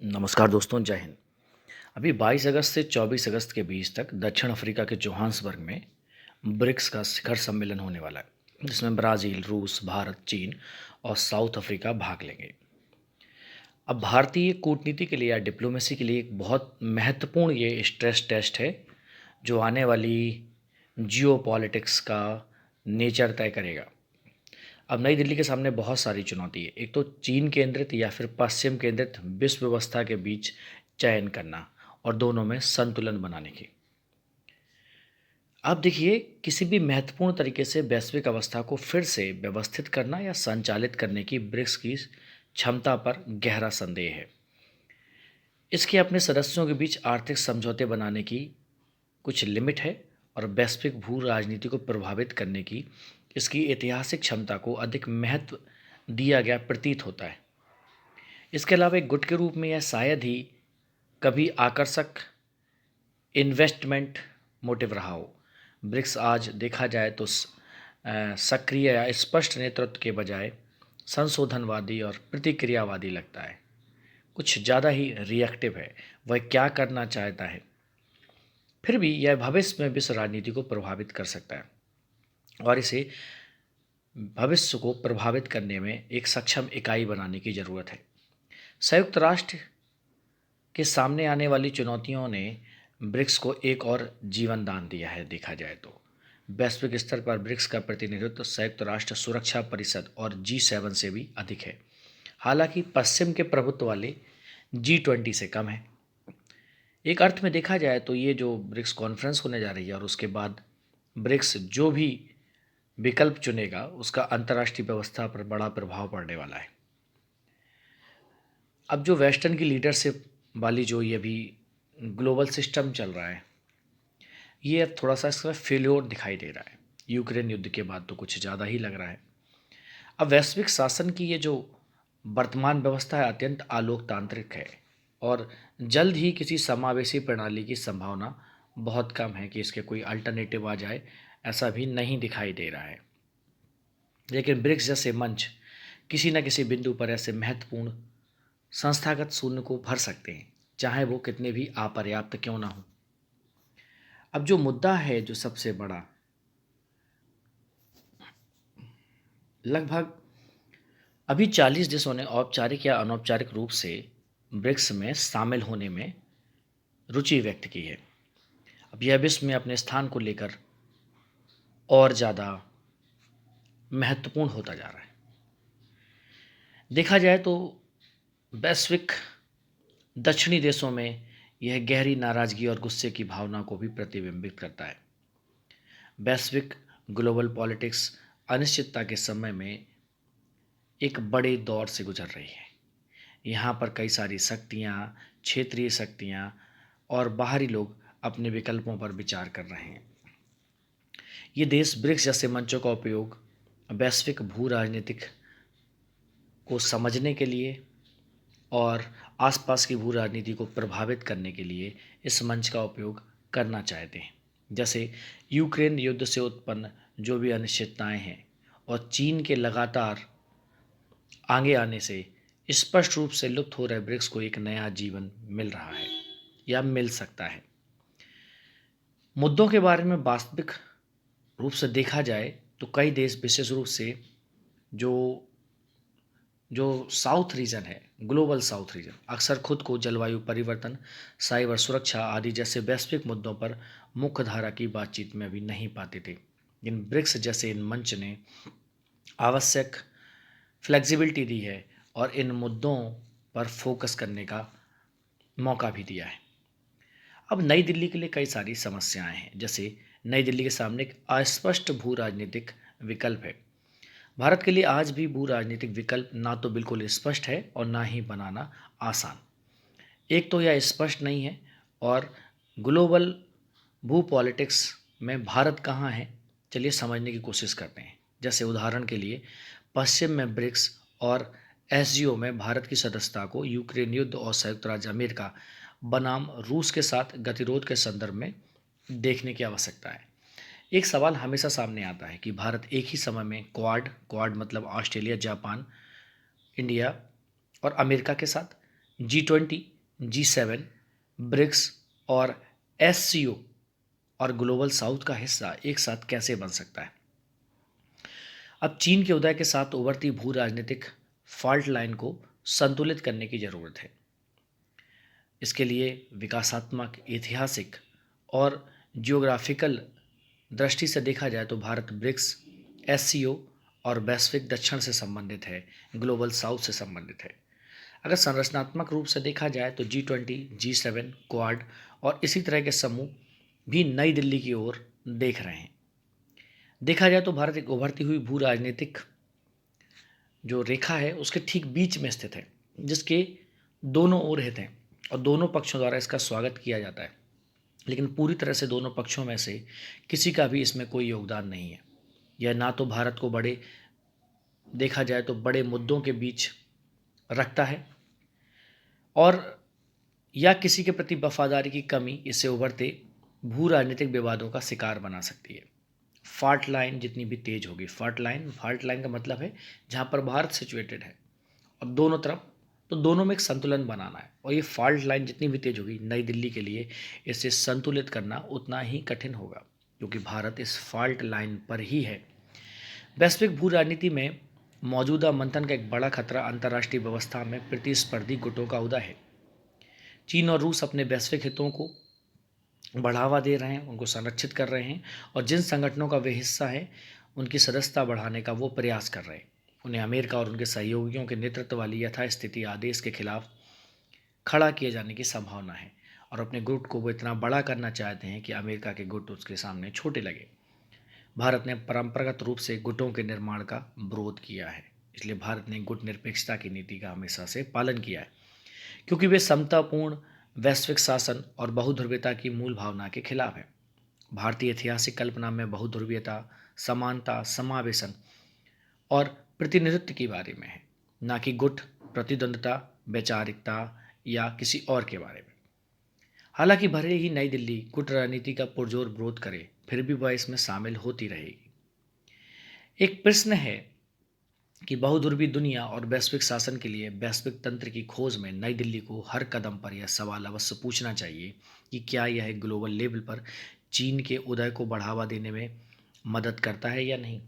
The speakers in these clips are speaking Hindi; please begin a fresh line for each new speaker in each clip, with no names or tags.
नमस्कार दोस्तों, जय हिंद। अभी 22 अगस्त से 24 अगस्त के बीच तक दक्षिण अफ्रीका के जोहान्सबर्ग में ब्रिक्स का शिखर सम्मेलन होने वाला है, जिसमें ब्राज़ील, रूस, भारत, चीन और साउथ अफ्रीका भाग लेंगे। अब भारतीय कूटनीति के लिए या डिप्लोमेसी के लिए एक बहुत महत्वपूर्ण ये स्ट्रेस टेस्ट है, जो आने वाली जियोपॉलिटिक्स का नेचर तय करेगा। अब नई दिल्ली के सामने बहुत सारी चुनौती है। एक तो चीन केंद्रित या फिर पश्चिम केंद्रित विश्व व्यवस्था के बीच चयन करना और दोनों में संतुलन बनाने की। अब देखिए, किसी भी महत्वपूर्ण तरीके से वैश्विक अवस्था को फिर से व्यवस्थित करना या संचालित करने की ब्रिक्स की क्षमता पर गहरा संदेह है। इसके अपने सदस्यों के बीच आर्थिक समझौते बनाने की कुछ लिमिट है और वैश्विक भू राजनीति को प्रभावित करने की इसकी ऐतिहासिक क्षमता को अधिक महत्व दिया गया प्रतीत होता है। इसके अलावा एक गुट के रूप में यह शायद ही कभी आकर्षक इन्वेस्टमेंट मोटिव रहा हो। ब्रिक्स आज देखा जाए तो सक्रिय या स्पष्ट नेतृत्व के बजाय संशोधनवादी और प्रतिक्रियावादी लगता है। कुछ ज़्यादा ही रिएक्टिव है। वह क्या करना चाहता है, फिर भी यह भविष्य में विश्व राजनीति को प्रभावित कर सकता है और इसे भविष्य को प्रभावित करने में एक सक्षम इकाई बनाने की ज़रूरत है। संयुक्त राष्ट्र के सामने आने वाली चुनौतियों ने ब्रिक्स को एक और जीवन दान दिया है। देखा जाए तो वैश्विक स्तर पर ब्रिक्स का प्रतिनिधित्व संयुक्त राष्ट्र सुरक्षा परिषद और G7 से भी अधिक है, हालांकि पश्चिम के प्रभुत्व वाले G20 से कम है। एक अर्थ में देखा जाए तो ये जो ब्रिक्स कॉन्फ्रेंस होने जा रही है और उसके बाद ब्रिक्स जो भी विकल्प चुनेगा उसका अंतर्राष्ट्रीय व्यवस्था पर बड़ा प्रभाव पड़ने वाला है। अब जो वेस्टर्न की लीडरशिप वाली जो ये भी ग्लोबल सिस्टम चल रहा है, ये अब थोड़ा सा इसका फेल्योर दिखाई दे रहा है। यूक्रेन युद्ध के बाद तो कुछ ज़्यादा ही लग रहा है। अब वैश्विक शासन की ये जो वर्तमान व्यवस्था है अत्यंत आलोकतांत्रिक है और जल्द ही किसी समावेशी प्रणाली की संभावना बहुत कम है कि इसके कोई अल्टरनेटिव आ जाए, ऐसा भी नहीं दिखाई दे रहा है। लेकिन ब्रिक्स जैसे मंच किसी न किसी बिंदु पर ऐसे महत्वपूर्ण संस्थागत शून्य को भर सकते हैं, चाहे वो कितने भी अपर्याप्त क्यों ना हो। अब जो मुद्दा है जो सबसे बड़ा, लगभग अभी 40 देशों ने औपचारिक या अनौपचारिक रूप से ब्रिक्स में शामिल होने में रुचि व्यक्त की है। अब यह विश्व में अपने स्थान को लेकर और ज़्यादा महत्वपूर्ण होता जा रहा है। देखा जाए तो वैश्विक दक्षिणी देशों में यह गहरी नाराजगी और गुस्से की भावना को भी प्रतिबिंबित करता है। वैश्विक ग्लोबल पॉलिटिक्स अनिश्चितता के समय में एक बड़े दौर से गुजर रही है। यहाँ पर कई सारी शक्तियाँ, क्षेत्रीय शक्तियाँ और बाहरी लोग अपने विकल्पों पर विचार कर रहे हैं। ये देश ब्रिक्स जैसे मंचों का उपयोग वैश्विक भू राजनीतिक को समझने के लिए और आसपास की भू राजनीति को प्रभावित करने के लिए इस मंच का उपयोग करना चाहते हैं। जैसे यूक्रेन युद्ध से उत्पन्न जो भी अनिश्चितताएं हैं और चीन के लगातार आगे आने से स्पष्ट रूप से लुप्त हो रहे ब्रिक्स को एक नया जीवन मिल रहा है या मिल सकता है। मुद्दों के बारे में वास्तविक रूप से देखा जाए तो कई देश, विशेष रूप से जो जो साउथ रीजन है, ग्लोबल साउथ रीजन, अक्सर खुद को जलवायु परिवर्तन, साइबर सुरक्षा आदि जैसे वैश्विक मुद्दों पर मुख्य धारा की बातचीत में भी नहीं पाते थे। इन ब्रिक्स जैसे इन मंच ने आवश्यक फ्लेक्सिबिलिटी दी है और इन मुद्दों पर फोकस करने का मौका भी दिया है। अब नई दिल्ली के लिए कई सारी समस्याएं हैं। जैसे नई दिल्ली के सामने एक अस्पष्ट भू राजनीतिक विकल्प है। भारत के लिए आज भी भू राजनीतिक विकल्प ना तो बिल्कुल स्पष्ट है और ना ही बनाना आसान। एक तो यह स्पष्ट नहीं है और ग्लोबल भू पॉलिटिक्स में भारत कहाँ है, चलिए समझने की कोशिश करते हैं। जैसे उदाहरण के लिए पश्चिम में ब्रिक्स और एसजीओ में भारत की सदस्यता को यूक्रेन युद्ध और संयुक्त राज्य अमेरिका बनाम रूस के साथ गतिरोध के संदर्भ में देखने की आवश्यकता है। एक सवाल हमेशा सामने आता है कि भारत एक ही समय में क्वाड मतलब ऑस्ट्रेलिया, जापान, इंडिया और अमेरिका के साथ G20 G7, ब्रिक्स और SCO और ग्लोबल साउथ का हिस्सा एक साथ कैसे बन सकता है? अब चीन के उदय के साथ उभरती भू राजनीतिक फॉल्ट लाइन को संतुलित करने की जरूरत है। इसके लिए विकासात्मक, ऐतिहासिक और जियोग्राफिकल दृष्टि से देखा जाए तो भारत ब्रिक्स, SCO और वैश्विक दक्षिण से संबंधित है, ग्लोबल साउथ से संबंधित है। अगर संरचनात्मक रूप से देखा जाए तो G20, G7, क्वाड और इसी तरह के समूह भी नई दिल्ली की ओर देख रहे हैं। देखा जाए तो भारत एक उभरती हुई भू राजनीतिक जो रेखा है उसके ठीक बीच में स्थित है, जिसके दोनों ओर हित हैं और दोनों पक्षों द्वारा इसका स्वागत किया जाता है। लेकिन पूरी तरह से दोनों पक्षों में से किसी का भी इसमें कोई योगदान नहीं है। यह ना तो भारत को बड़े देखा जाए तो बड़े मुद्दों के बीच रखता है और या किसी के प्रति वफादारी की कमी इसे उभरते भू राजनीतिक विवादों का शिकार बना सकती है। फॉल्ट लाइन जितनी भी तेज होगी, फॉल्ट लाइन का मतलब है जहाँ पर भारत सिचुएटेड है और दोनों तरफ, तो दोनों में एक संतुलन बनाना है और ये फॉल्ट लाइन जितनी भी तेज होगी नई दिल्ली के लिए इसे संतुलित करना उतना ही कठिन होगा, क्योंकि भारत इस फॉल्ट लाइन पर ही है। वैश्विक भू राजनीति में मौजूदा मंथन का एक बड़ा खतरा अंतर्राष्ट्रीय व्यवस्था में प्रतिस्पर्धी गुटों का उदय है। चीन और रूस अपने वैश्विक हितों को बढ़ावा दे रहे हैं, उनको संरक्षित कर रहे हैं और जिन संगठनों का वे हिस्सा है उनकी सदस्यता बढ़ाने का वो प्रयास कर रहे हैं। उन्हें अमेरिका और उनके सहयोगियों के नेतृत्व वाली यथास्थिति आदेश के खिलाफ खड़ा किए जाने की संभावना है और अपने गुट को वो इतना बड़ा करना चाहते हैं कि अमेरिका के गुट उसके सामने छोटे लगे। भारत ने परंपरागत रूप से गुटों के निर्माण का विरोध किया है, इसलिए भारत ने गुट निरपेक्षता की नीति का हमेशा से पालन किया है, क्योंकि वे समतापूर्ण वैश्विक शासन और बहुध्रुवीयता की मूल भावना के खिलाफ है। भारतीय ऐतिहासिक कल्पना में बहुध्रुवीयता, समानता, समावेशन और प्रतिनिधित्व के बारे में है, ना कि गुट, प्रतिद्वंद्विता, वैचारिकता या किसी और के बारे में। हालांकि भले ही नई दिल्ली गुट राजनीति का पुरजोर विरोध करे, फिर भी वह इसमें शामिल होती रहेगी। एक प्रश्न है कि बहुध्रुवी दुनिया और वैश्विक शासन के लिए वैश्विक तंत्र की खोज में नई दिल्ली को हर कदम पर यह सवाल अवश्य पूछना चाहिए कि क्या यह ग्लोबल लेवल पर चीन के उदय को बढ़ावा देने में मदद करता है या नहीं।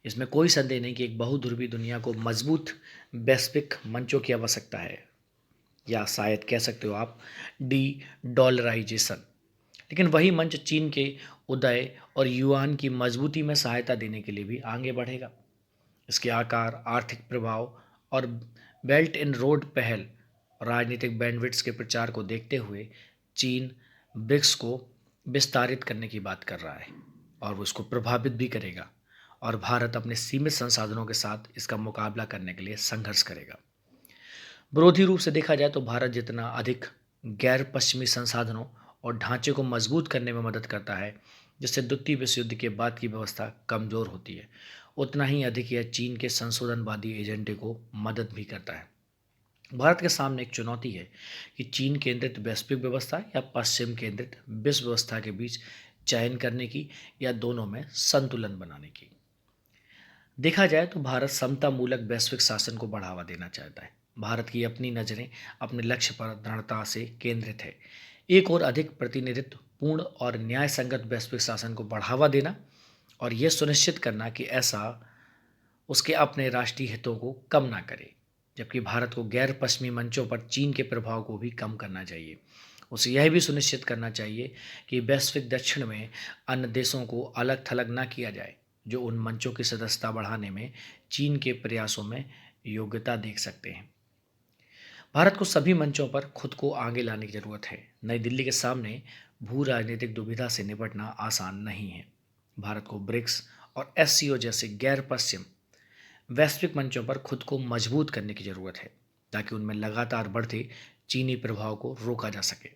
इसमें कोई संदेह नहीं कि एक बहुध्रुवी दुनिया को मजबूत वैश्विक मंचों की आवश्यकता है, या शायद कह सकते हो आप डी डॉलराइजेशन। लेकिन वही मंच चीन के उदय और युआन की मजबूती में सहायता देने के लिए भी आगे बढ़ेगा। इसके आकार, आर्थिक प्रभाव और बेल्ट एंड रोड पहल, राजनीतिक बैंडविड्थ के प्रचार को देखते हुए चीन ब्रिक्स को विस्तारित करने की बात कर रहा है और वो इसको प्रभावित भी करेगा और भारत अपने सीमित संसाधनों के साथ इसका मुकाबला करने के लिए संघर्ष करेगा। विरोधी रूप से देखा जाए तो भारत जितना अधिक गैर पश्चिमी संसाधनों और ढांचे को मजबूत करने में मदद करता है, जिससे द्वितीय विश्व युद्ध के बाद की व्यवस्था कमजोर होती है, उतना ही अधिक यह चीन के संशोधनवादी एजेंडे को मदद भी करता है। भारत के सामने एक चुनौती है कि चीन केंद्रित वैश्विक व्यवस्था या पश्चिम केंद्रित विश्व व्यवस्था के बीच चयन करने की या दोनों में संतुलन बनाने की। देखा जाए तो भारत समतामूलक वैश्विक शासन को बढ़ावा देना चाहता है। भारत की अपनी नज़रें अपने लक्ष्य पर दृढ़ता से केंद्रित है। एक और अधिक प्रतिनिधित्व पूर्ण और न्याय संगत वैश्विक शासन को बढ़ावा देना और यह सुनिश्चित करना कि ऐसा उसके अपने राष्ट्रीय हितों को कम ना करे, जबकि भारत को गैर पश्चिमी मंचों पर चीन के प्रभाव को भी कम करना चाहिए। उसे यह भी सुनिश्चित करना चाहिए कि वैश्विक दक्षिण में अन्य देशों को अलग थलग ना किया जाए जो उन मंचों की सदस्यता बढ़ाने में चीन के प्रयासों में योग्यता देख सकते हैं। भारत को सभी मंचों पर खुद को आगे लाने की जरूरत है। नई दिल्ली के सामने भू राजनीतिक दुविधा से निपटना आसान नहीं है। भारत को ब्रिक्स और SCO जैसे गैर पश्चिम वैश्विक मंचों पर खुद को मजबूत करने की जरूरत है ताकि उनमें लगातार बढ़ते चीनी प्रभाव को रोका जा सके।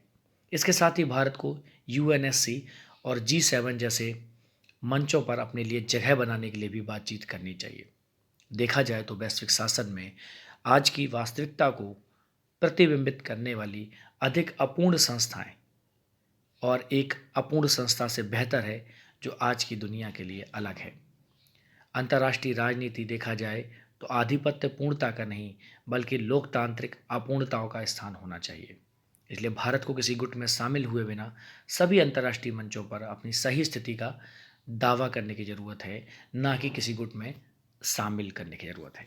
इसके साथ ही भारत को UNSC और G7 जैसे मंचों पर अपने लिए जगह बनाने के लिए भी बातचीत करनी चाहिए। देखा जाए तो वैश्विक शासन में आज की वास्तविकता को प्रतिबिंबित करने वाली अधिक अपूर्ण संस्थाएं और एक अपूर्ण संस्था से बेहतर है जो आज की दुनिया के लिए अलग है। अंतर्राष्ट्रीय राजनीति देखा जाए तो आधिपत्य पूर्णता का नहीं बल्कि लोकतांत्रिक अपूर्णताओं का स्थान होना चाहिए। इसलिए भारत को किसी गुट में शामिल हुए बिना सभी अंतर्राष्ट्रीय मंचों पर अपनी सही स्थिति का दावा करने की ज़रूरत है, ना कि किसी गुट में शामिल करने की ज़रूरत है।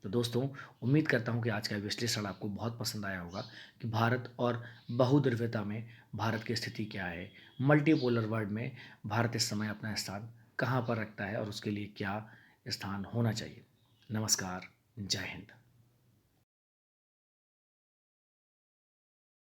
तो दोस्तों, उम्मीद करता हूँ कि आज का विश्लेषण आपको बहुत पसंद आया होगा कि भारत और बहुद्रव्यता में भारत की स्थिति क्या है, मल्टीपोलर वर्ल्ड में भारत इस समय अपना स्थान कहाँ पर रखता है और उसके लिए क्या स्थान होना चाहिए। नमस्कार, जय हिंद।